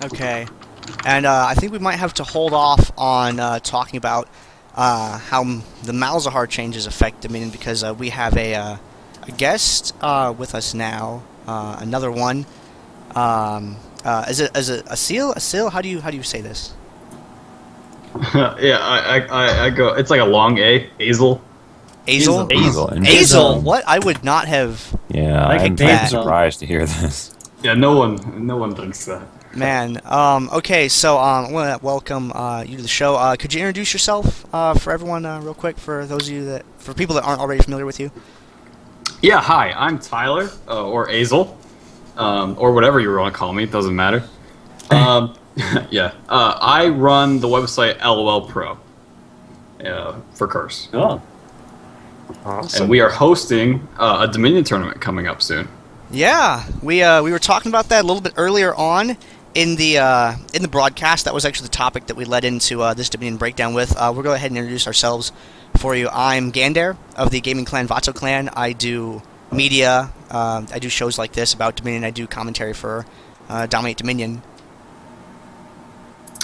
Okay. And I think we might have to hold off on talking about how the Malzahar changes affect Dominion because we have a guest with us now. Another one. Is it Asil? Asil? How do you say this? Yeah, I go. It's like a long A. Asil. Asil? Asil. What? I would not have. Yeah, I'm surprised to hear this. Yeah, no one thinks that. Man. Okay, so I want to welcome you to the show. Could you introduce yourself for everyone real quick for those of you for people that aren't already familiar with you? Yeah, hi. I'm Tyler or Asil, or whatever you want to call me. It doesn't matter. Yeah, I run the website LoLPro for Crs. Oh. Awesome. And we are hosting a Dominion tournament coming up soon. Yeah, we were talking about that a little bit earlier on in the broadcast. That was actually the topic that we led into this Dominion breakdown with. We'll go ahead and introduce ourselves for you. I'm Gander of the gaming clan Vato Clan. I do media. I do shows like this about Dominion. I do commentary for Dominate Dominion.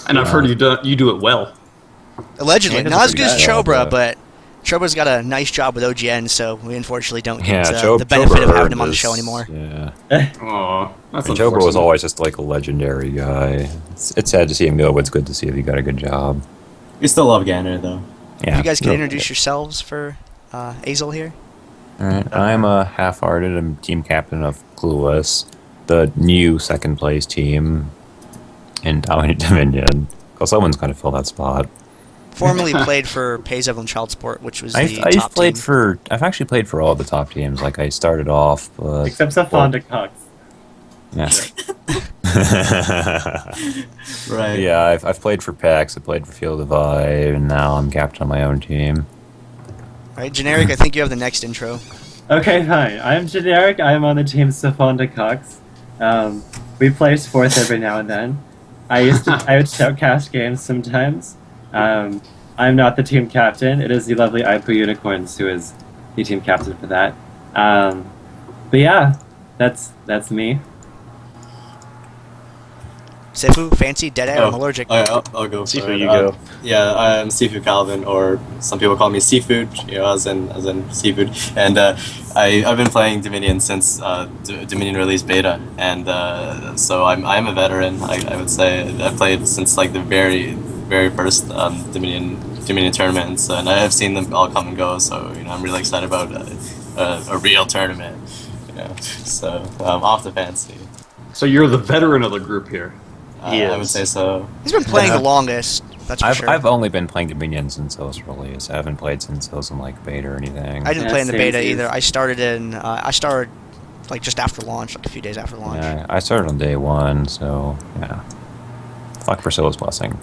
And I've heard you do it well. Allegedly, not as good as Chobra, but Chobra's got a nice job with OGN, so we unfortunately don't get the benefit of having him on the show anymore. Yeah. Aww, that's unfortunate. Chobra was always just like a legendary guy. It's sad to see him go, but it's good to see if he got a good job. We still love Gander, though. Yeah. If you guys can introduce yourselves for Asil here. Alright, I'm half-hearted. I'm team captain of Clueless, the new second-place team in Dominant Dominion. Because someone's going to fill that spot. Formerly played for Payzev and Child Sport, which was the top team. I've actually played for all the top teams. Like, I started off... Except Safonda Cox. Yeah. Right. Yeah, I've played for PAX, I played for Field of Vive, and now I'm captain on my own team. Alright, Generic, I think you have the next intro. Okay, hi. I'm Generic. I'm on the team Safonda Cox. We play fourth every now and then. I would shoutcast games sometimes. I'm not the team captain. It is the lovely Ipu Unicorns who is the team captain for that. But yeah, that's me. Sifu, Fancy, Deadair, I'm allergic. I'll go. Sifu, you go. Yeah, I'm Seafood Calvin, or some people call me Seafood, as in seafood. And I've been playing Dominion since Dominion released beta, and so I'm a veteran. I would say I've played since like the very first Dominion tournaments, and I've seen them all come and go. So I'm really excited about a real tournament. So off the fancy. So you're the veteran of the group here. I would say so. He's been playing the longest, that's for sure. I've only been playing Dominion since it was released. I haven't played since it was in like beta or anything. I didn't play in the beta either. I started like just after launch, like a few days after launch. Yeah, I started on day one, so yeah. Fuck Priscilla's blessing.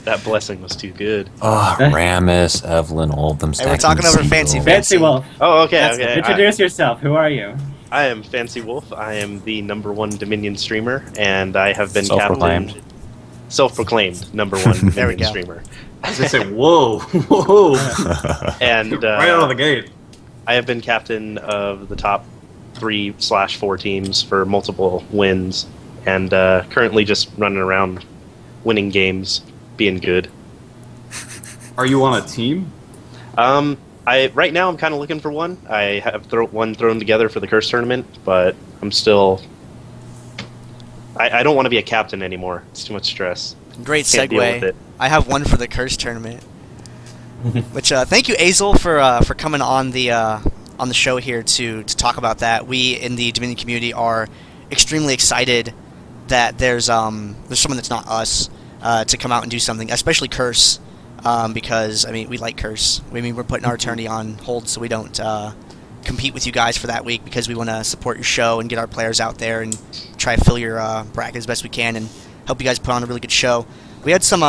That blessing was too good. Oh, Ramus, Evelyn, all of them. Hey, we're talking over Fancy Wolf. Oh, okay. Introduce yourself. Who are you? I am Fancy Wolf. I am the #1 Dominion streamer, and I have been Self-proclaimed. Self-proclaimed #1 There we Dominion go. streamer. As they say, whoa. And Right out of the gate. I have been captain of the top 3/4 teams for multiple wins, and currently just running around winning games, being good. Are you on a team? Right now I'm kind of looking for one. I have one thrown together for the Curse tournament, but I'm still... I don't want to be a captain anymore. It's too much stress. Great Can't deal with segue. it. I have one for the Curse tournament. Which thank you, Asil, for coming on the show here to talk about that. We in the Dominion community are extremely excited that there's someone that's not us to come out and do something, especially Curse. Because, I mean, we like Curse. I mean, we're putting our eternity on hold so we don't compete with you guys for that week because we want to support your show and get our players out there and try to fill your bracket as best we can and help you guys put on a really good show. We had some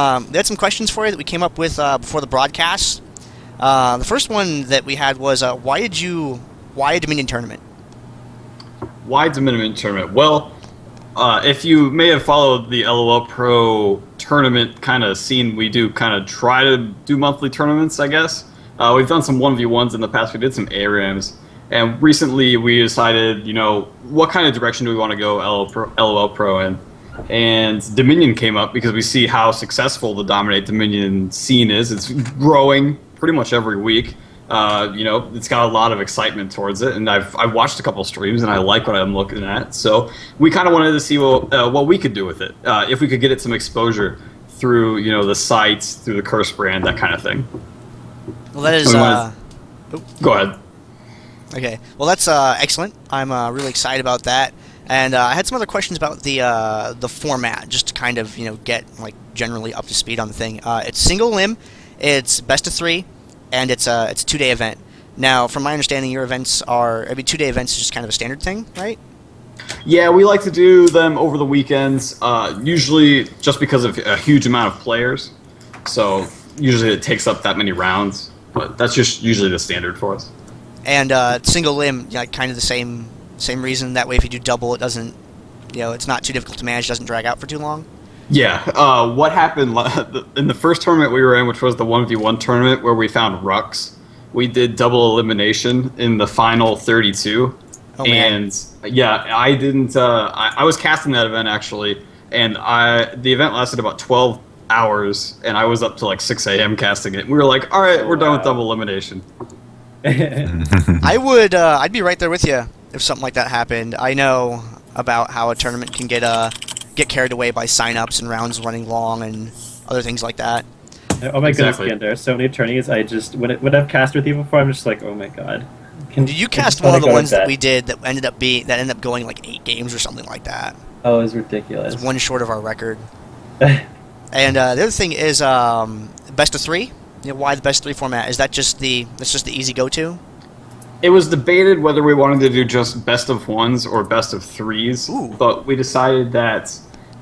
questions for you that we came up with before the broadcast. The first one that we had was, why a Dominion tournament? Why Dominion tournament? Well, if you may have followed the LoLPro tournament kind of scene, we do kind of try to do monthly tournaments, I guess. We've done some 1v1s in the past. We did some ARAMs. And recently we decided, what kind of direction do we want to go LOL Pro in? And Dominion came up because we see how successful the Dominate Dominion scene is. It's growing pretty much every week. It's got a lot of excitement towards it, and I've watched a couple streams, and I like what I'm looking at. So we kind of wanted to see what we could do with it, if we could get it some exposure through the sites, through the Curse brand, that kind of thing. Well, that is. Go ahead. Okay. Well, that's excellent. I'm really excited about that. And I had some other questions about the format, just to kind of get generally up to speed on the thing. It's single limb, it's best of 3, and it's a 2-day event. Now, from my understanding, your events are 2-day events is just kind of a standard thing, right? Yeah, we like to do them over the weekends, usually just because of a huge amount of players. So usually it takes up that many rounds, but that's just usually the standard for us. And single limb, kind of the same reason. That way, if you do double, it doesn't, it's not too difficult to manage. Doesn't drag out for too long. Yeah. What happened in the first tournament we were in, which was the 1v1 tournament where we found Rux, we did double elimination in the final 32. Oh, man. And yeah, I didn't. I was casting that event actually, and the event lasted about 12 hours, and I was up to like 6 a.m. casting it. We were like, all right, we're done with double elimination. I'd be right there with you if something like that happened. I know about how a tournament can get carried away by signups and rounds running long and other things like that. Oh my Exactly. goodness, again, there are so many tourneys. I just when I've cast with you before, I'm just like, oh my god. Did you cast one of the ones that we did that ended up going like 8 games or something like that? Oh, it was ridiculous. It's one short of our record. And the other thing is best of 3. Why the best 3 format? Is that just the easy go-to? It was debated whether we wanted to do just best of 1s or best of 3s. Ooh. But we decided that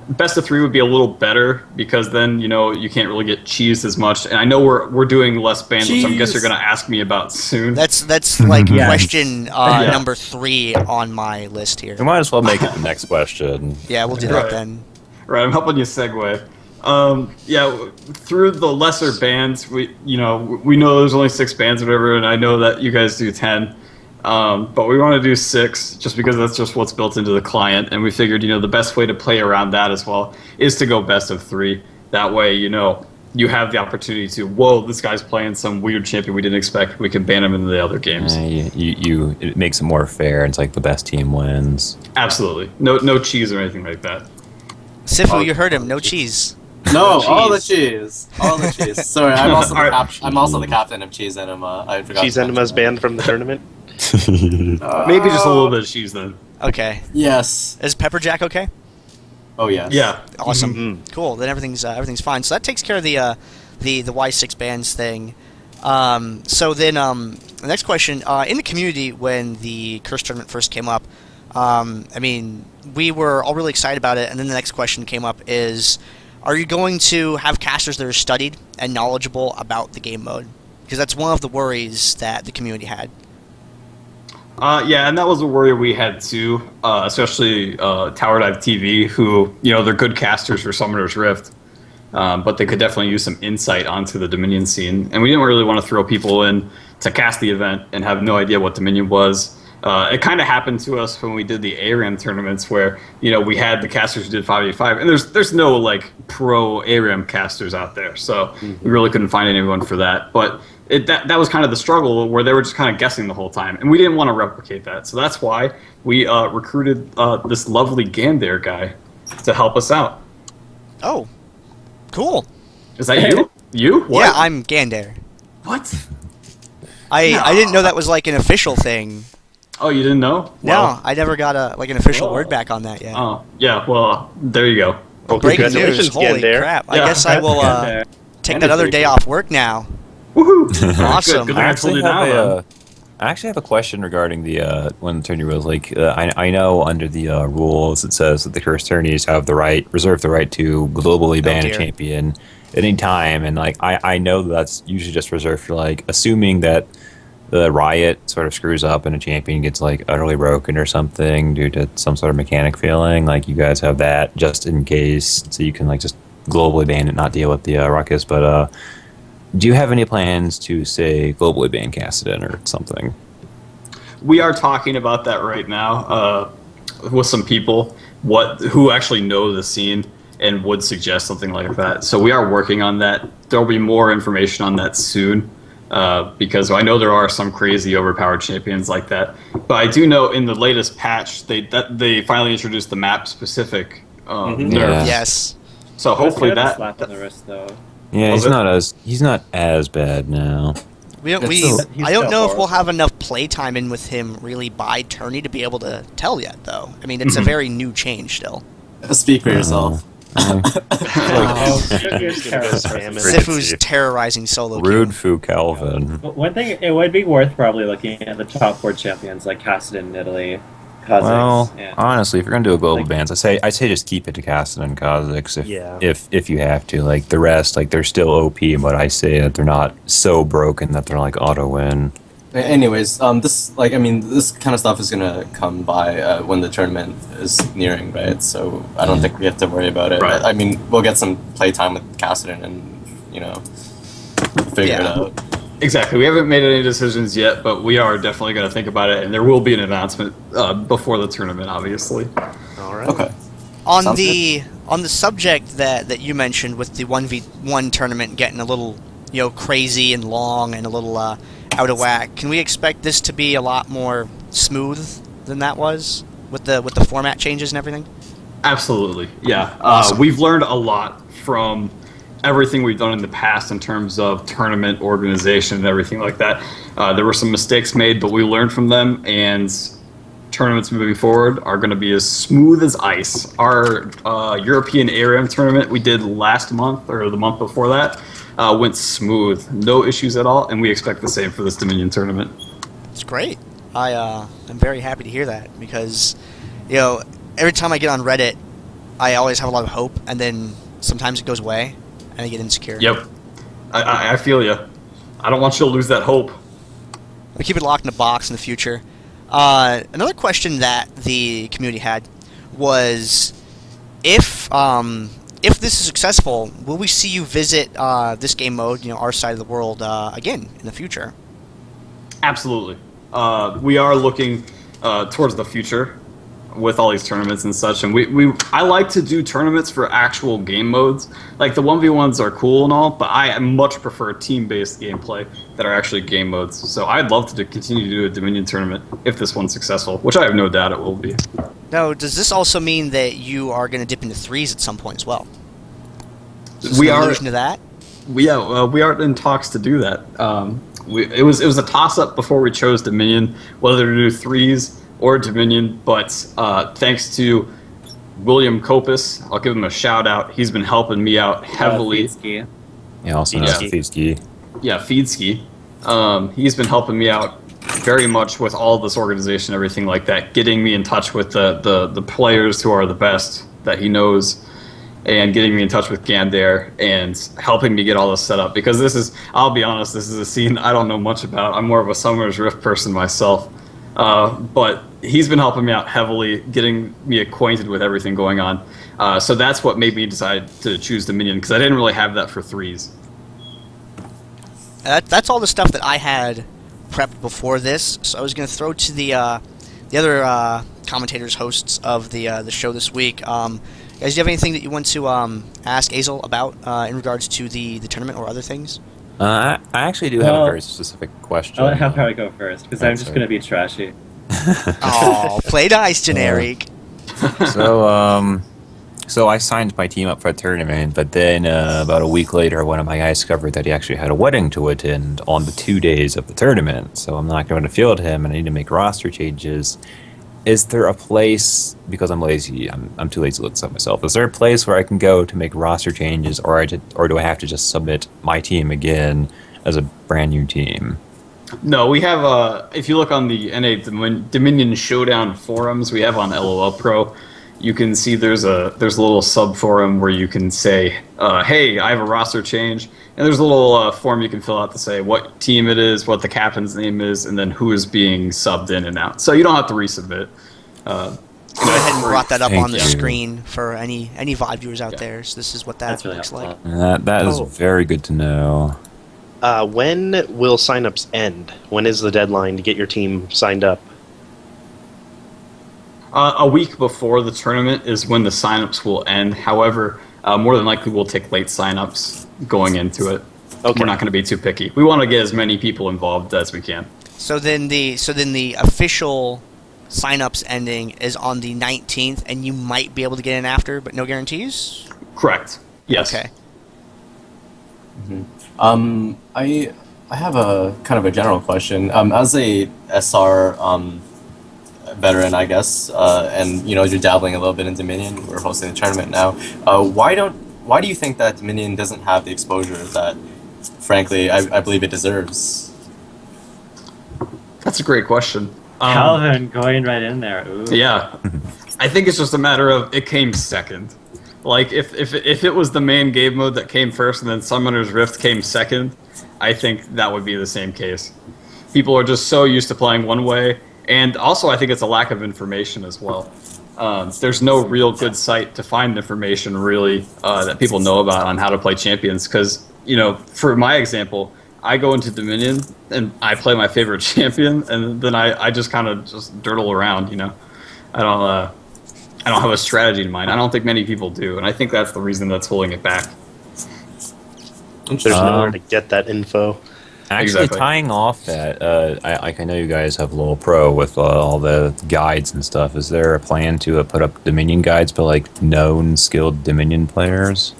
best of 3 would be a little better because then you can't really get cheesed as much. And I know we're doing less bands, which I guess you're going to ask me about soon. That's like Yes. question number 3 on my list here. We might as well make it the next question. Yeah, we'll do that then. Right, I'm helping you segue. Through the lesser bands, we know there's only 6 bands or whatever, and I know that you guys do 10. But we want to do 6 just because that's just what's built into the client, and we figured the best way to play around that as well is to go best of 3. That way, you have the opportunity to, whoa, this guy's playing some weird champion we didn't expect. We can ban him in the other games. It makes it more fair. It's like the best team wins. Absolutely, no cheese or anything like that. Sifu, you heard him. No cheese. No, cheese. all the cheese. All the cheese. Sorry, I'm also the Alright. I'm also the captain of Cheese Enema. I forgot. Cheese to mention Enema's that. banned from the tournament. Maybe just a little bit of cheese then. Okay. Yes. Is Pepperjack okay? Oh yes. Yeah. Awesome. Mhm. Cool. Then everything's fine. So that takes care of the Y6 bands thing. So then the next question in the community when the Curse tournament first came up, we were all really excited about it, and then the next question came up is, are you going to have casters that are studied and knowledgeable about the game mode? Because that's one of the worries that the community had. Yeah, and that was a worry we had too, especially Tower Dive TV, who, they're good casters for Summoner's Rift, but they could definitely use some insight onto the Dominion scene. And we didn't really want to throw people in to cast the event and have no idea what Dominion was. It kind of happened to us when we did the ARAM tournaments where, we had the casters who did 5v5, and there's no, pro ARAM casters out there, so we really couldn't find anyone for that. But that was kind of the struggle where they were just kind of guessing the whole time, and we didn't want to replicate that. So that's why we recruited this lovely Gander guy to help us out. Oh, cool. Is that you? You? What? Yeah, I'm Gander. What? I didn't know that was like an official thing. Oh, you didn't know? No, I never got an official word back on that yet. Oh, yeah, well, there you go. Well, Breaking news! congratulations, Holy Gander. crap! I Yeah. guess I will take Gander's another pretty day cool. off work now. Woohoo! Awesome. Good thing I told you now, then. I actually have a question regarding the when the tourney rules. I know under the rules it says that the Curse tourneys have reserve the right to globally ban a dear. champion at any time, and I know that's usually just reserved for assuming that the Riot sort of screws up and a champion gets utterly broken or something due to some sort of mechanic failing. You guys have that just in case, so you can just globally ban it, not deal with the ruckus. But do you have any plans to say globally ban Cassidon or something? we are talking about that right now with some people who actually know the scene and would suggest something like that. So we are working on that. There'll be more information on that soon because I know there are some crazy overpowered champions like that. But I do know in the latest patch they finally introduced the map specific nerf. Yes. So hopefully that slap on the wrist though. Yeah, he's not as bad now. I don't know if we'll have enough playtime in with him really by tourney to be able to tell yet, though. I mean, it's a very new change still. Speak for yourself. Sifu's terrorizing solo queue. Rude Fu Calvin. One thing, it would be worth probably looking at the top 4 champions like Kassadin in Italy, Kha'Zix. Well, and, honestly, if you're gonna do a global bans, I say just keep it to Kassadin and Kha'Zix if you have to. Like the rest, like they're still OP, but I say that they're not so broken that they're like auto win. Anyways, this kind of stuff is gonna come by when the tournament is nearing, right? So I don't think we have to worry about it. Right. I mean, we'll get some playtime with Kassadin and figure it out. Exactly. We haven't made any decisions yet, but we are definitely going to think about it, and there will be an announcement before the tournament, obviously. All right. Okay. On the subject that you mentioned with the 1v1 tournament getting a little crazy and long and a little out of whack, can we expect this to be a lot more smooth than that was with the format changes and everything? Absolutely. Yeah. Awesome. We've learned a lot from everything we've done in the past in terms of tournament organization and everything like that. There were some mistakes made, but we learned from them, and tournaments moving forward are going to be as smooth as ice. Our European ARAM tournament we did last month, or the month before that, went smooth. No issues at all, and we expect the same for this Dominion tournament. It's great. I'm very happy to hear that because, every time I get on Reddit, I always have a lot of hope, and then sometimes it goes away. And I get insecure. Yep. I feel you. I don't want you to lose that hope. We keep it locked in a box in the future. Another question that the community had was, if this is successful, will we see you visit this game mode, our side of the world, again in the future? Absolutely. We are looking towards the future with all these tournaments and such, and I like to do tournaments for actual game modes. Like the 1v1s are cool and all, but I much prefer team-based gameplay that are actually game modes. So I'd love to continue to do a Dominion tournament if this one's successsul, which I have no doubt it will be. Now, does this also mean that you are going to dip into threes at some point as well? We are to that. we are in talks to do that. It was a toss-up before we chose Dominion whether to do threes or Dominion, but thanks to William Kopis, I'll give him a shout out. He's been helping me out heavily. Feedski. Yeah, also known as Feedski. Yeah, Feedski. He's been helping me out very much with all this organization, everything like that, getting me in touch with the players who are the best that he knows, and getting me in touch with Gander and helping me get all this set up. Because I'll be honest, this is a scene I don't know much about. I'm more of a Summer's Rift person myself. But he's been helping me out heavily, getting me acquainted with everything going on. So that's what made me decide to choose Dominion, because I didn't really have that for threes. That's all the stuff that I had prepped before this. So I was going to throw to the other commentators, hosts of the show this week. Guys, do you have anything that you want to ask Asil about in regards to the tournament or other things? I actually do have a very specific question. I'll have Harry go first, because I'm just going to be trashy. Oh, play nice, generic. So I signed my team up for a tournament, but then about a week later, one of my guys discovered that he actually had a wedding to attend on the 2 days of the tournament. So I'm not going to field him, and I need to make roster changes. Is there a place, because I'm lazy, I'm too lazy to look this up myself, is there a place where I can go to make roster changes, or do I have to just submit my team again as a brand new team? No, we have, if you look on the NA Dominion Showdown forums we have on LoLPro, you can see there's a little sub-forum where you can say, hey, I have a roster change, and there's a little form you can fill out to say what team it is, what the captain's name is, and then who is being subbed in and out. So you don't have to resubmit. Go ahead and brought that up Thank on the you. screen for any VOD viewers out there. So this is what that That's really looks like. helpful. That is very good to know. When will signups end? When is the deadline to get your team signed up? A week before the tournament is when the signups will end. However, more than likely we'll take late signups going into it. Okay. We're not going to be too picky. We want to get as many people involved as we can. So then the official signups ending is on the 19th, and you might be able to get in after, but no guarantees. Correct. Yes. Okay. I have a kind of a general question. As a SR veteran, I guess, and you're dabbling a little bit in Dominion. We're hosting a tournament now. Why do you think that Dominion doesn't have the exposure that, frankly, I believe it deserves? That's a great question. Calvin going right in there. Ooh. Yeah, I think it's just a matter of it came second. Like if it was the main game mode that came first and then Summoner's Rift came second, I think that would be the same case. People are just so used to playing one way, and also I think it's a lack of information as well. There's no real good site to find information really that people know about on how to play champions. Because for my example, I go into Dominion and I play my favorite champion, and then I just kind of just dirtle around. I don't have a strategy in mind. I don't think many people do, and I think that's the reason that's holding it back. There's nowhere to get that info. Actually, Exactly. tying off that, I know you guys have LoLPro with all the guides and stuff. Is there a plan to put up Dominion guides for like known, skilled Dominion players?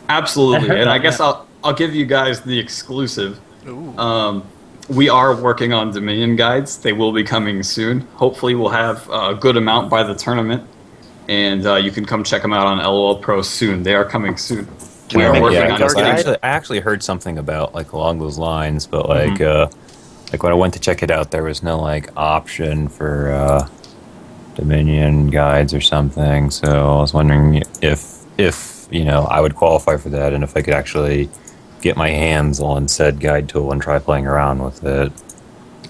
Absolutely, and I guess I'll give you guys the exclusive. Ooh. We are working on Dominion guides. They will be coming soon. Hopefully, we'll have a good amount by the tournament, and you can come check them out on LoLPro soon. They are coming soon. Can We I are make working a on card guides. guide? I actually heard something about like along those lines, but like when I went to check it out, there was no like option for Dominion guides or something. So I was wondering if I would qualify for that, and if I could actually get my hands on said guide tool and try playing around with it.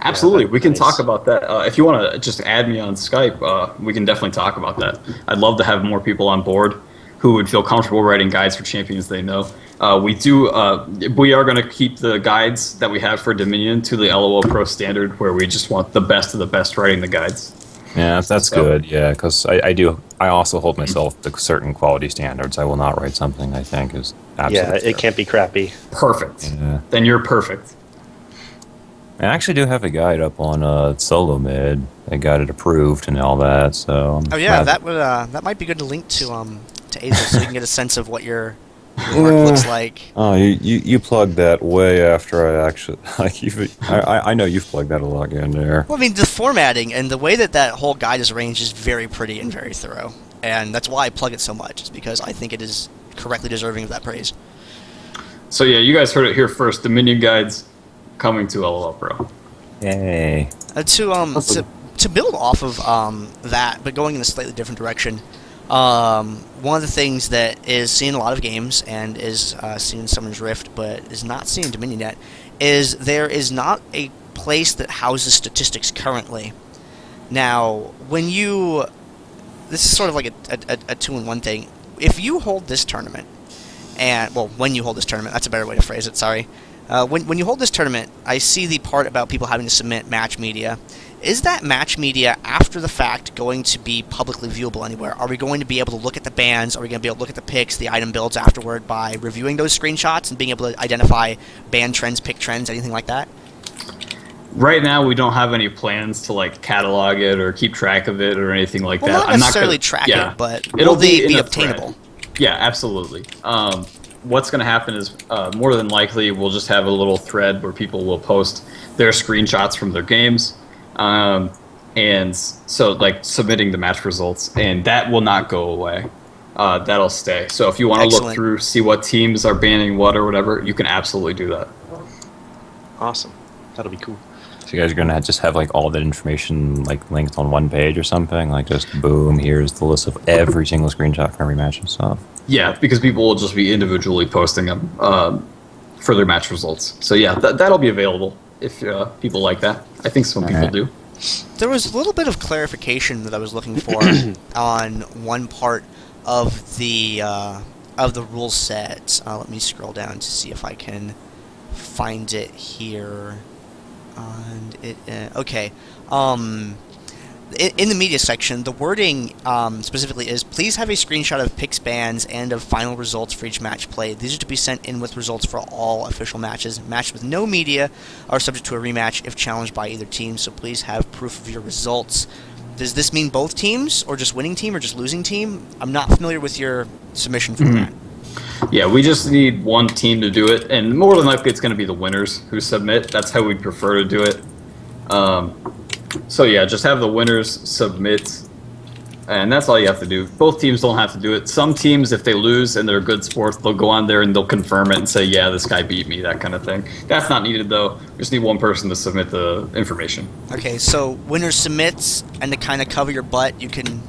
Absolutely, Yeah, we can nice. talk about that. If you want to just add me on Skype, we can definitely talk about that. I'd love to have more people on board who would feel comfortable writing guides for champions they know. We are going to keep the guides that we have for Dominion to the LoLPro standard, where we just want the best of the best writing the guides. Yeah, that's So- good. Yeah, because I also hold myself to certain quality standards. I will not write something I think is absolutely Yeah, it can't be crappy. Perfect. Yeah. Then you're perfect. I actually do have a guide up on solo mid. I got it approved and all that. So Oh yeah, that might be good to link to Azel so you can get a sense of what your work looks like. Oh, you plugged that way after I actually I know you've plugged that a lot in there. Well, I mean, the formatting and the way that whole guide is arranged is very pretty and very thorough, and that's why I plug it so much. Is because I think it is correctly deserving of that praise. So yeah, you guys heard it here first. Dominion guides coming to LoLPro. Yay! To build off of that, but going in a slightly different direction. One of the things that is seen in a lot of games and is seen in Summoner's Rift, but is not seen in Dominion yet, is there is not a place that houses statistics currently. Now, this is sort of like a two-in-one thing. If you hold this tournament, when you hold this tournament, that's a better way to phrase it, sorry. When you hold this tournament, I see the part about people having to submit match media. Is that match media after the fact going to be publicly viewable anywhere? Are we going to be able to look at the bans? Are we going to be able to look at the picks, the item builds afterward by reviewing those screenshots and being able to identify ban trends, pick trends, anything like that? Right now, we don't have any plans to like catalog it or keep track of it or anything like Well, that. not necessarily track it, but will they be in a obtainable? thread. Yeah, absolutely. What's going to happen is more than likely we'll just have a little thread where people will post their screenshots from their games. And so like submitting the match results, and that will not go away. That'll stay. So if you want to look Excellent. through, see what teams are banning what or whatever, you can absolutely do that. Awesome. That'll be cool. So you guys are gonna just have like all that information like linked on one page or something, like just boom, here's the list of every single screenshot from every match and stuff. Yeah, because people will just be individually posting them for their match results. So yeah, that'll be available if people like that. I think some people Alright. do. There was a little bit of clarification that I was looking for on one part of the rule set. Let me scroll down to see if I can find it here. And it okay. in the media section, the wording specifically is, please have a screenshot of picks, bans, and of final results for each match played. These are to be sent in with results for all official matches. Matches with no media are subject to a rematch if challenged by either team, so please have proof of your results. Does this mean both teams, or just winning team, or just losing team? I'm not familiar with your submission for that. Yeah, we just need one team to do it, and more than likely it's going to be the winners who submit. That's how we'd prefer to do it. So yeah, just have the winners submit, and that's all you have to do. Both teams don't have to do it. Some teams, if they lose and they're good sports, they'll go on there and they'll confirm it and say, yeah, this guy beat me, that kind of thing. That's not needed, though. We just need one person to submit the information. Okay, so winner submits, and to kind of cover your butt, you can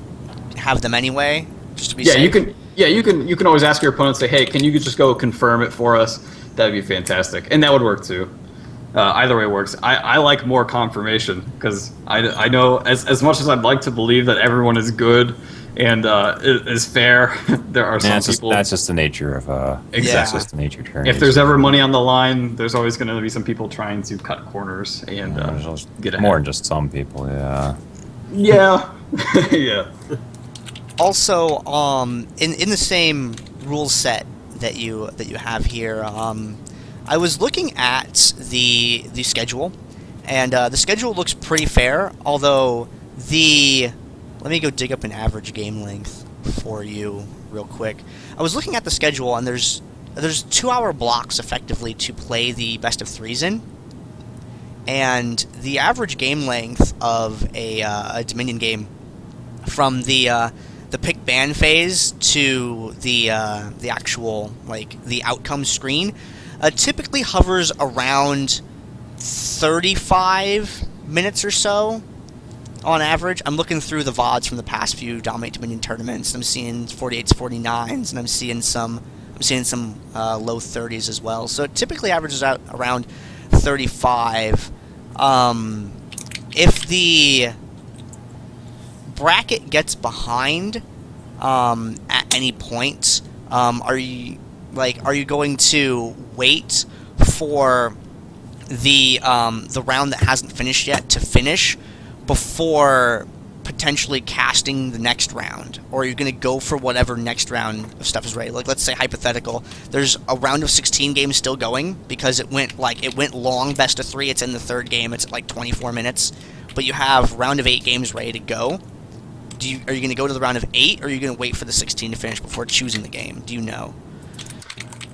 have them anyway, just to be safe. You can always ask your opponent, say, hey, can you just go confirm it for us? That'd be fantastic, and that would work too. Either way works. I like more confirmation, because I know as much as I'd like to believe that everyone is good and is fair, there are some people. That's just the nature of exactly. That's just the nature of tournaments. If there's ever money on the line, there's always going to be some people trying to cut corners and get ahead. More than just some people, yeah. Yeah, yeah. Also, in the same rule set that you have here, I was looking at the schedule, and the schedule looks pretty fair. Although let me go dig up an average game length for you real quick. I was looking at the schedule, and there's 2-hour blocks effectively to play the best of threes in, and the average game length of a Dominion game from the pick ban phase to the actual, like, the outcome screen typically hovers around 35 minutes or so on average. I'm looking through the VODs from the past few Dominate Dominion tournaments. I'm seeing 48s, 49s, and I'm seeing some low 30s as well. So it typically averages out around 35. If the bracket gets behind at any point, are you going to wait for the round that hasn't finished yet to finish before potentially casting the next round, or are you going to go for whatever next round of stuff is ready? Like, let's say, hypothetical, there's a round of 16 games still going because it went long, best of 3. It's in the third game. It's at like 24 minutes, but you have round of 8 games ready to go. Are you going to go to the round of 8, or are you going to wait for the 16 to finish before choosing the game? Do you know?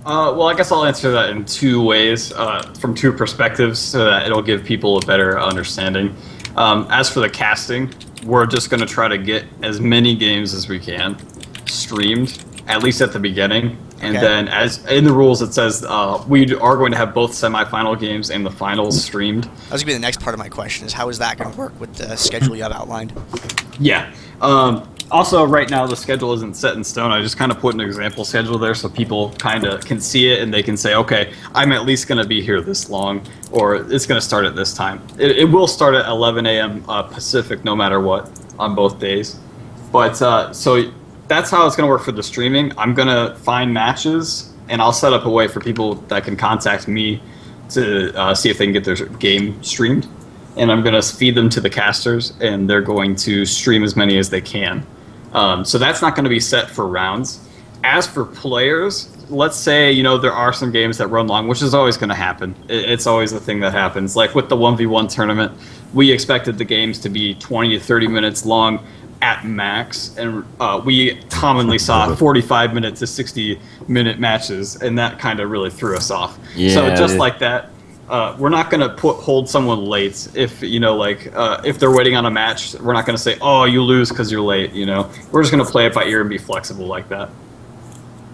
Well, I guess I'll answer that in two ways, from two perspectives, so that it'll give people a better understanding. As for the casting, we're just going to try to get as many games as we can streamed, at least at the beginning. And then, as in the rules, it says we are going to have both semifinal games and the finals streamed. That was going to be the next part of my question, is how is that going to work with the schedule you have outlined? Yeah. Also, right now, the schedule isn't set in stone. I just kind of put an example schedule there so people kind of can see it and they can say, okay, I'm at least going to be here this long, or it's going to start at this time. It will start at 11 a.m. Pacific no matter what on both days. But so that's how it's going to work for the streaming. I'm going to find matches, and I'll set up a way for people that can contact me to see if they can get their game streamed. And I'm going to feed them to the casters, and they're going to stream as many as they can. So that's not going to be set for rounds. As for players, let's say, there are some games that run long, which is always going to happen. It's always the thing that happens. Like with the 1v1 tournament, we expected the games to be 20 to 30 minutes long at max, and we commonly saw 45-minute to 60-minute matches, and that kind of really threw us off. Yeah, so just like that, we're not going to hold someone late if if they're waiting on a match. We're not going to say, oh, you lose because you're late. We're just going to play it by ear and be flexible like that.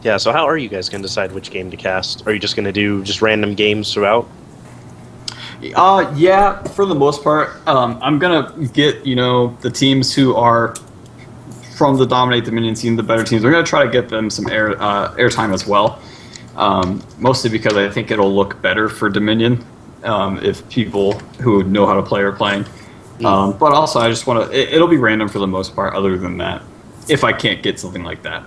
Yeah, so how are you guys going to decide which game to cast? Are you just going to do just random games throughout? Yeah, for the most part. I'm going to get, the teams who are from the Dominate Dominion scene, the better teams. We're going to try to get them some airtime as well. Mostly because I think it'll look better for Dominion if people who know how to play are playing. But also, I just want to... It'll be random for the most part, other than that, if I can't get something like that.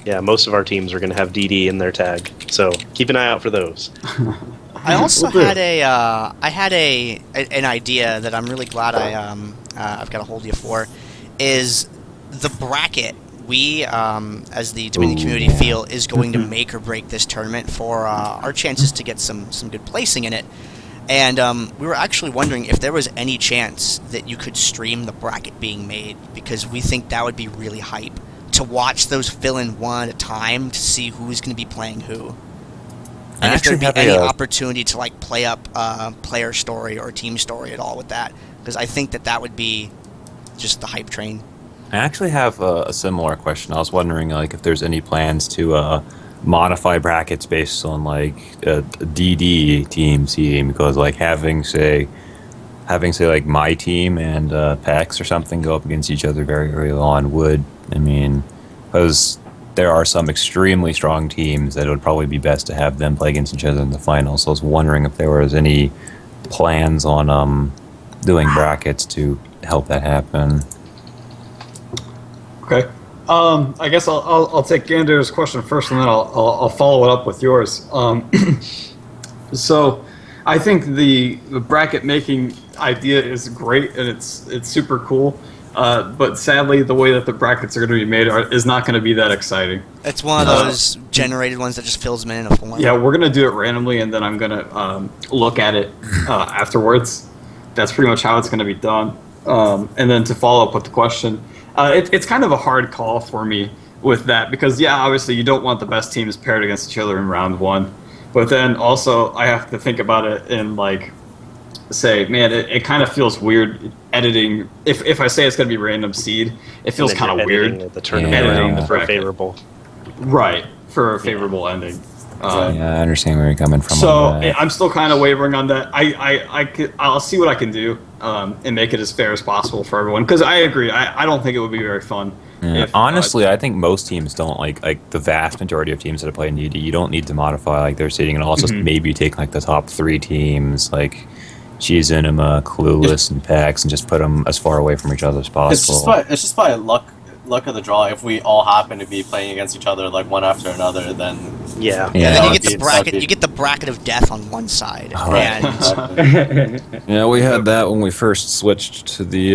Yeah, most of our teams are going to have DD in their tag, so keep an eye out for those. I also had an idea that I'm really glad I've got a hold of you for, is the bracket we, as the Dominion community, feel is going to make or break this tournament for our chances to get some good placing in it. And we were actually wondering if there was any chance that you could stream the bracket being made, because we think that would be really hype to watch those fill in one at a time to see who's going to be playing who. And if there'd be any opportunity to like play up player story or team story at all with that, because I think that would be just the hype train. I actually have a similar question. I was wondering like if there's any plans to modify brackets based on like a DD team seeding, because like having say like my team and PEX or something go up against each other very early on would, I mean, because there are some extremely strong teams that it would probably be best to have them play against each other in the finals. So I was wondering if there was any plans on doing brackets to help that happen. Okay. I guess I'll take Gander's question first, and then I'll follow it up with yours. So, I think the bracket making idea is great, and it's super cool. But sadly, the way that the brackets are going to be made is not going to be that exciting. It's one of those generated ones that just fills them in a form. Yeah, we're going to do it randomly, and then I'm going to look at it afterwards. That's pretty much how it's going to be done. And then to follow up with the question, it's kind of a hard call for me with that, because obviously you don't want the best teams paired against each other in round one, but then also I have to think about it in like, say, man, it kind of feels weird editing. If I say it's going to be random seed, it feels kind of weird. The tournament editing for a favorable, right, for a favorable ending. I understand where you're coming from. So I'm still kind of wavering on that. I'll see what I can do and make it as fair as possible for everyone. Because I agree, I don't think it would be very fun. Yeah. Honestly, I think most teams don't like the vast majority of teams that play in DD. You don't need to modify like their seeding at all. It's just maybe take like the top 3 teams, like Cheese Enema, Clueless, and PEX, and just put them as far away from each other as possible. It's just by luck of the draw. If we all happen to be playing against each other like one after another, then and then you get the bracket. You get the bracket of death on one side. Oh, and yeah, we had that when we first switched to the.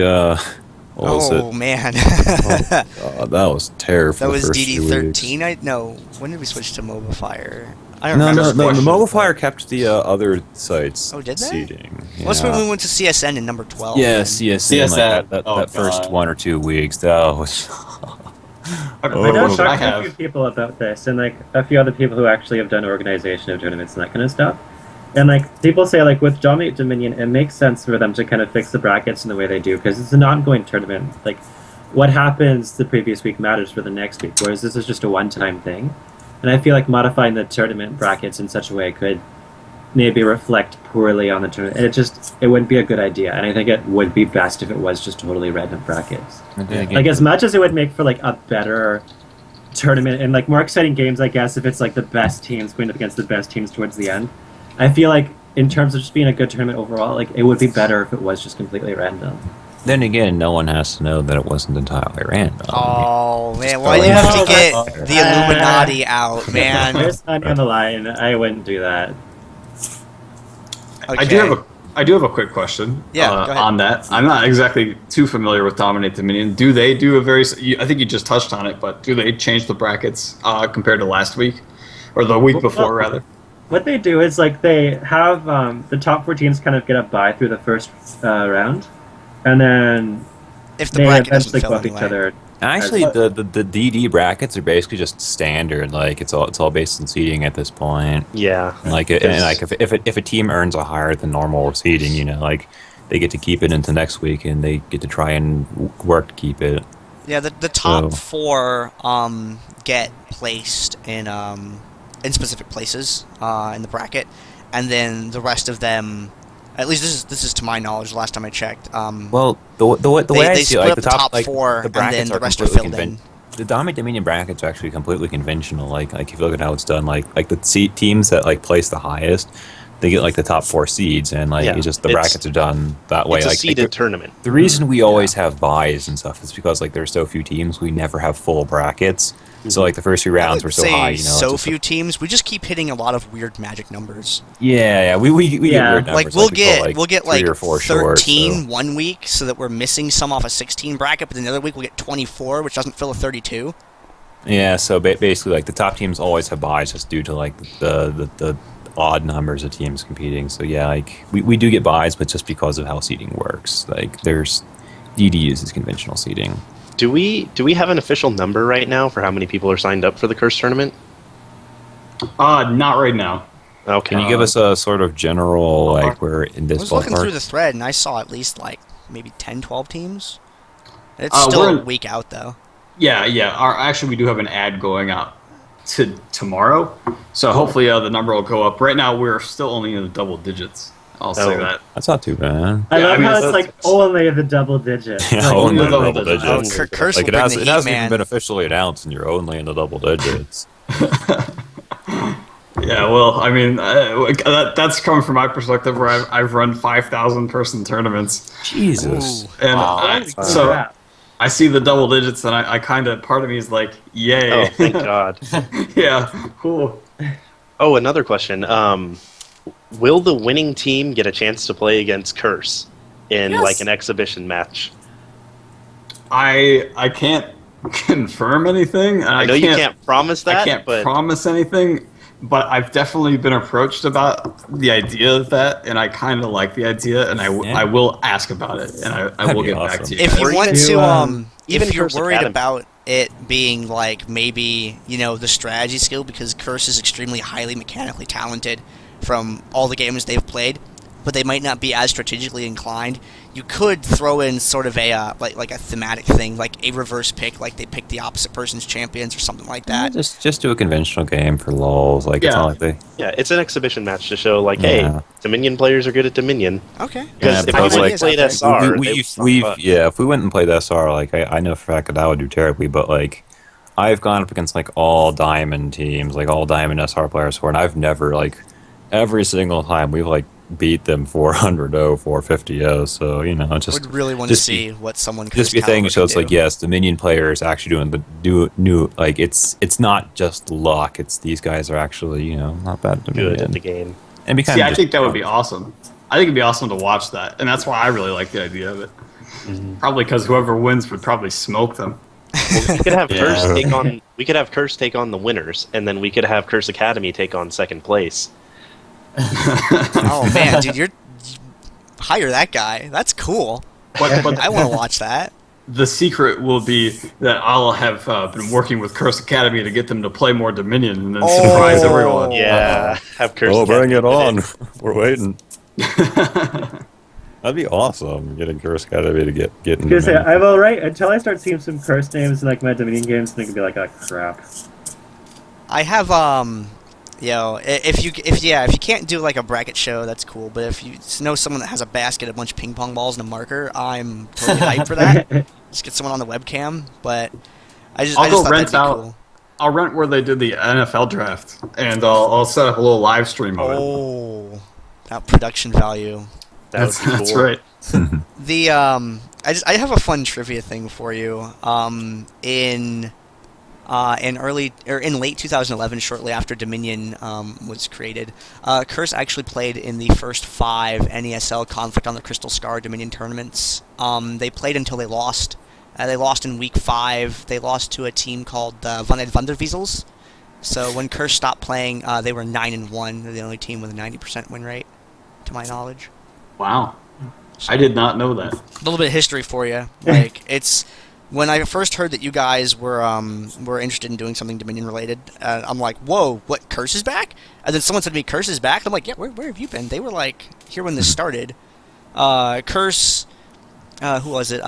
Man, God, that was terrible. That was DD13. No, when did we switch to Mobile Fire? I don't remember. No, the Mobile Fire kept the other sites. Oh, did they? Seeding. Yeah. Well, when we went to CSN in number 12. Yeah, CSN. Like that first 1 or 2 weeks, that was. I know talked to a few people about this, and like a few other people who actually have done organization of tournaments and that kind of stuff. And like people say, like with Dominion, it makes sense for them to kind of fix the brackets in the way they do, because it's an ongoing tournament. Like, what happens the previous week matters for the next week, whereas this is just a one-time thing. And I feel like modifying the tournament brackets in such a way could maybe reflect poorly on the tournament. It wouldn't be a good idea. And I think it would be best if it was just totally random brackets. Like, as much as it would make for like a better tournament and like more exciting games, I guess, if it's like the best teams going up against the best teams towards the end, I feel like in terms of just being a good tournament overall, like it would be better if it was just completely random. Then again, no one has to know that it wasn't entirely random. Oh man, why do you have to get the Illuminati out, man? There's money on the line. I wouldn't do that. Okay. I do have a quick question. Yeah, go ahead. On that. I'm not exactly too familiar with Dominate Dominion. Do they do I think you just touched on it, but do they change the brackets compared to last week, or the week before rather? What they do is like they have the top 4 teams kind of get a bye through the first round, and then if the they bracket eventually doesn't go fill up each other. Actually, the DD brackets are basically just standard. Like it's all based on seeding at this point. Yeah. Like if a team earns a higher than normal seeding, like they get to keep it into next week, and they get to try and work to keep it. Yeah, the top 4 get placed in specific places in the bracket, and then the rest of them, at least this is to my knowledge, the last time I checked. Well, the way I see it, like the top 4, the brackets and then the rest are completely filled in. The Dominion Dominion brackets are actually completely conventional. Like if you look at how it's done, like the teams that like place the highest, they get like the top 4 seeds, and like it's just the brackets are done that way. It's a like seeded tournament. The reason we always have buys and stuff is because like there's so few teams, we never have full brackets. So like the first few rounds were so say high, so just few teams. We just keep hitting a lot of weird magic numbers. Yeah, we get weird numbers. Like we'll get like 3 or 4 13 short, so. one week, so that we're missing some off a 16 bracket, but then the other week we'll get 24, which doesn't fill a 32. Yeah, so basically, like the top teams always have buys just due to like the odd numbers of teams competing. So yeah, like we do get buys, but just because of how seeding works, like there's DD uses conventional seeding. Do we have an official number right now for how many people are signed up for the Curse tournament? Not right now. Okay. Can you give us a sort of general like we're in I this was looking through ballpark? the thread, and I saw at least like maybe 10, 12 teams. It's We're still a in- week out though. Yeah. Actually, we do have an ad going out tomorrow, so hopefully the number will go up. Right now, we're still only in the double digits. I'll say Oh. that. That's not too bad. I Yeah, love I mean, how it's that's- like only the double digits. Yeah, Like, only the in double double digits. digits. Curse Like will it bring hasn't the heat, even man. been officially announced, and you're only in the double digits. Yeah, well, I mean, that's coming from my perspective, where I've run 5,000 person tournaments, Jesus. Ooh. and Wow. so crap. I see the double digits, and I kind of, part of me is like, yay, Oh, thank God. yeah, cool. Oh, another question. Will the winning team get a chance to play against Curse in Yes. like an exhibition match? I can't confirm anything. And I know you can't promise that, I can't but promise anything, but I've definitely been approached about the idea of that, and I kind of like the idea, and Yeah. I will ask about it, and I That'd will be get back awesome. to you. If you Or want even- to, even if you're Curse worried Academy. about it being like maybe the strategy skill, because Curse is extremely highly mechanically talented from all the games they've played, but they might not be as strategically inclined. You could throw in sort of a like a thematic thing, like a reverse pick, like they pick the opposite person's champions or something like that. Just do a conventional game for lulz. Like it's Yeah. not like they. yeah, it's an exhibition match to show like, Yeah. hey, Dominion players are good at Dominion. Okay. Because Yeah, if because, we like, played SR, If we went and played SR, like I know for a fact that I would do terribly, but like I've gone up against like all diamond teams, like all diamond SR players before, and I've never like every single time we've like beat them 400-0, 450-0. So I just would really want to just see what someone just be a Curse thing. caliber So can it's like do. yes, Dominion players actually doing the new like it's not just luck. It's these guys are actually not bad at Dominion. good at the game. And be kind See, of I just think that would be awesome. I think it'd be awesome to watch that, and that's why I really like the idea of it. Probably because whoever wins would probably smoke them. We could have Yeah. Curse take on. We could have Curse take on the winners, and then we could have Curse Academy take on second place. Oh man, dude, you hire that guy. That's cool. But I want to watch that. the secret will be that I'll have been working with Curse Academy to get them to play more Dominion and then surprise Oh. everyone. Yeah, have Curse. Oh, bring Academy it win on! We're waiting. That'd be awesome. Getting Curse Academy to get I was gonna say, Dominion. I'm alright until I start seeing some curse names in like my Dominion games, and it could be like, oh crap. I have if you can't do like a bracket show, that's cool. But if you know someone that has a basket, a bunch of ping pong balls, and a marker, I'm totally hyped for that. Just get someone on the webcam. But I just I'll go thought rent that'd be out- cool. I'll rent where they did the NFL draft, and I'll set up a little live stream of it. Oh, that production value. That would be That's cool. right. The I have a fun trivia thing for you. In late 2011, shortly after Dominion was created, Curse actually played in the first 5 NESL Conflict on the Crystal Scar Dominion tournaments. They played until they lost. They lost in week 5. They lost to a team called Van Ed Vanderwiesels. So when Curse stopped playing, they were 9-1. They're the only team with a 90% win rate, to my knowledge. Wow. I did not know that. A little bit of history for you. Like it's when I first heard that you guys were interested in doing something Dominion related. I'm like, whoa, what? Curse is back? And then someone said to me, Curse is back. I'm like, yeah, where have you been? They were like here when this started. Curse. Who was it?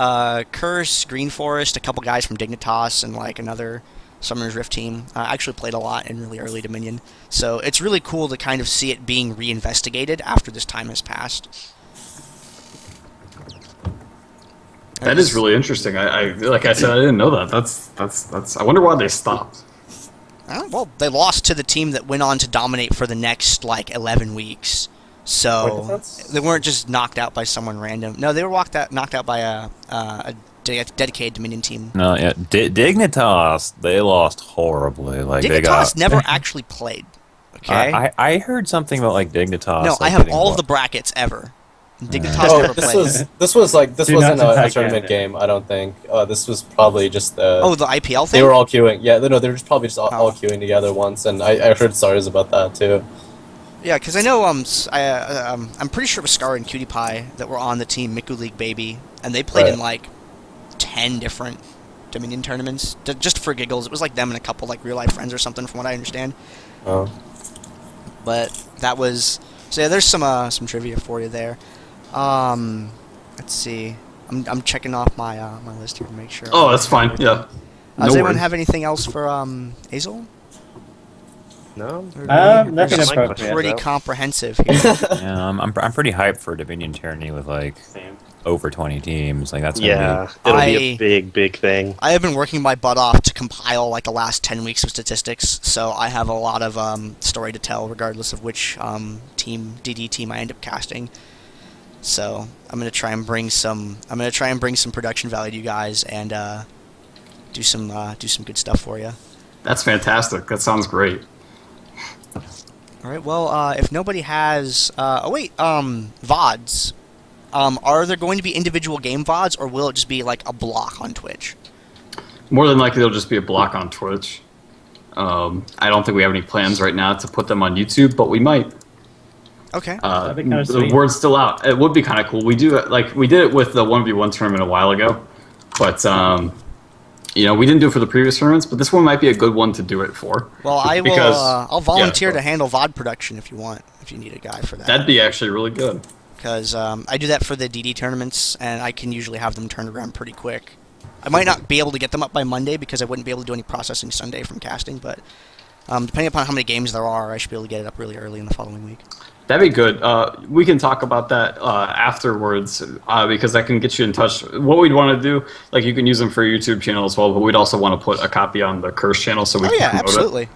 Curse, Green Forest, a couple guys from Dignitas, and like another Summoner's Rift team. Actually played a lot in really early Dominion. So it's really cool to kind of see it being reinvestigated after this time has passed. That is really interesting. I like I said, I didn't know that. That's. I wonder why they stopped. Well, they lost to the team that went on to dominate for the next, 11 weeks. So, they weren't just knocked out by someone random. No, they were knocked out by a dedicated Dominion team. No, yeah, Dignitas, they lost horribly. Like they got Dignitas never actually played. Okay. I heard something about like Dignitas. No, like, I have getting all of the blocked. brackets ever. Dignitas Oh, never this played. was this Do wasn't not a attack tournament Canada. game. I don't think. This was probably just. Oh, the IPL thing. They were all queuing. Yeah, no, they were just probably just all Oh. queuing together once, and I heard stories about that too. Yeah, because I know I'm pretty sure it was Scar and Cutie Pie that were on the team Miku League Baby, and they played Right. in like 10 different Dominion tournaments just for giggles. It was like them and a couple like real life friends or something, from what I understand. Oh. But that was so. Yeah, there's some trivia for you there. Let's see. I'm checking off my my list here to make sure. Oh, that's fine. Yeah. Does No anyone worries. have anything else for Azel? No. Nothing Just appropriate. pretty though. comprehensive here. Yeah, I'm pretty hyped for Dominion tourney with like Same. over 20 teams. Like that's gonna Yeah, it'll be I- a big thing. I have been working my butt off to compile like the last 10 weeks of statistics, so I have a lot of story to tell, regardless of which DD team I end up casting. So I'm gonna try and bring some production value to you guys and do some good stuff for you. That's fantastic. That sounds great. All right. Well, if nobody has, VODs. Are there going to be individual game VODs, or will it just be like a block on Twitch? More than likely, it'll just be a block on Twitch. I don't think we have any plans right now to put them on YouTube, but we might. Okay. That'd be kinda The sweet. word's still out. It would be kind of cool. We did it with the 1v1 tournament a while ago, but we didn't do it for the previous tournaments. But this one might be a good one to do it for. Well, I will. because- I'll volunteer yeah, to handle VOD production if you want. If you need a guy for that. That'd be actually really good. Because I do that for the DD tournaments, and I can usually have them turned around pretty quick. I might not be able to get them up by Monday because I wouldn't be able to do any processing Sunday from casting, but depending upon how many games there are, I should be able to get it up really early in the following week. That'd be good. We can talk about that afterwards because that can get you in touch. What we'd want to do, like you can use them for your YouTube channel as well, but we'd also want to put a copy on the Curse channel so we Oh can yeah, promote absolutely.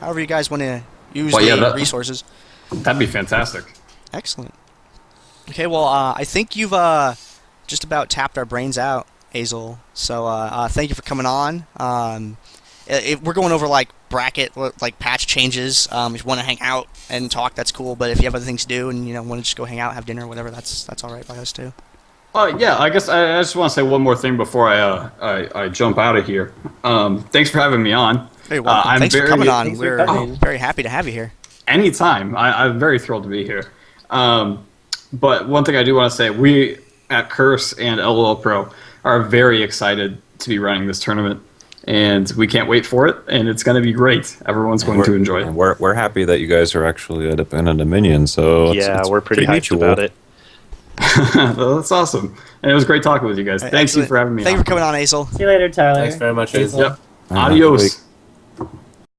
However you guys want to use Well, yeah, the that- resources. it. That'd be fantastic. Excellent. Okay, well, I think you've just about tapped our brains out, Azel. So thank you for coming on. We're going over like bracket, like patch changes. If you want to hang out and talk, that's cool. But if you have other things to do and want to just go hang out, have dinner, whatever, that's all right by us too. Yeah, I guess I just want to say one more thing before I jump out of here. Thanks for having me on. Hey, welcome. I'm Thanks for coming on. Thanks for We're coming. very happy to have you here. Anytime. I'm very thrilled to be here. But one thing I do want to say, we at Curse and LoLPro are very excited to be running this tournament. And we can't wait for it, and it's going to be great. Everyone's going to enjoy it. And we're happy that you guys are actually in a Dominion. So it's We're pretty hyped mutual. about it. That's awesome. And it was great talking with you guys. Thanks you Excellent. for having me Thank you on. for coming on, Azel. See you later, Tyler. Thanks very much, Azel. Yep. Have a good Adios. week.